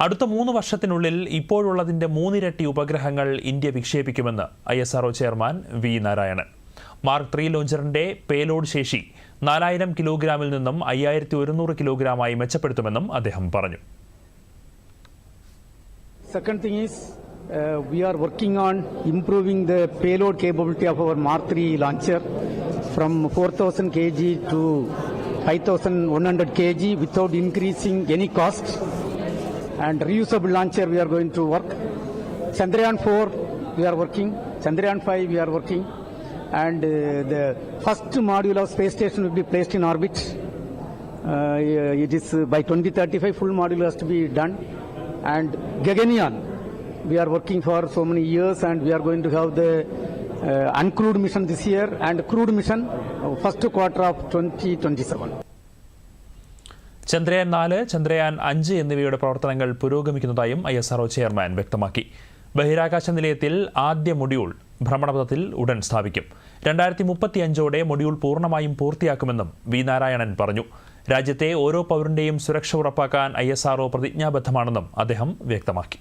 അടുത്ത 3 വർഷത്തിനുള്ളിൽ ഇപ്പോഴുള്ളതിന്റെ 3 ഇരട്ടി ഉപഗ്രഹങ്ങൾ ഇന്ത്യ വിക്ഷേപിക്കുമെന്ന് ISRO chairman V Narayanan. Mark 3 ലോഞ്ചറിന്റെ പേലോഡ് ശേഷി 4000 കിലോഗ്രാമിൽ നിന്നും 5100 കിലോഗ്രാമായി മെച്ചപ്പെടുത്തുമെന്നും അദ്ദേഹം പറഞ്ഞു. Second thing is we are working on improving the payload capability of our Mark 3 launcher from 4000 kg to 5100 kg without increasing any cost. And reusable launcher we are going to work. Chandrayaan 4 we are working. Chandrayaan 5 we are working. And the first module of space station will be placed in orbit. It is by 2035 full module has to be done. And Gaganyaan we are working for so many years, and we are going to have the uncrewed mission this year and crewed mission first quarter of 2027. Chandrayaan 4, Chandrayaan 5 എന്നിവയുടെ പ്രവർത്തനങ്ങൾ പുരോഗമിക്കുന്നതായും ISRO chairman വ്യക്തമാക്കി. ബഹിരാകാശ നിലയത്തിൽ ആദ്യ module ഭ്രമണപഥത്തിൽ ഉടൻ സ്ഥാപിക്കും. 2035ഓടെ module പൂർണ്ണമായും പൂർത്തിയാക്കുമെന്നും വി നാരായണൻ പറഞ്ഞു. രാജ്യത്തെ ഓരോ പൗരന്റെയും സുരക്ഷ ഉറപ്പാക്കാൻ ISRO പ്രതിജ്ഞാബദ്ധമാണെന്നും അദ്ദേഹം വ്യക്തമാക്കി.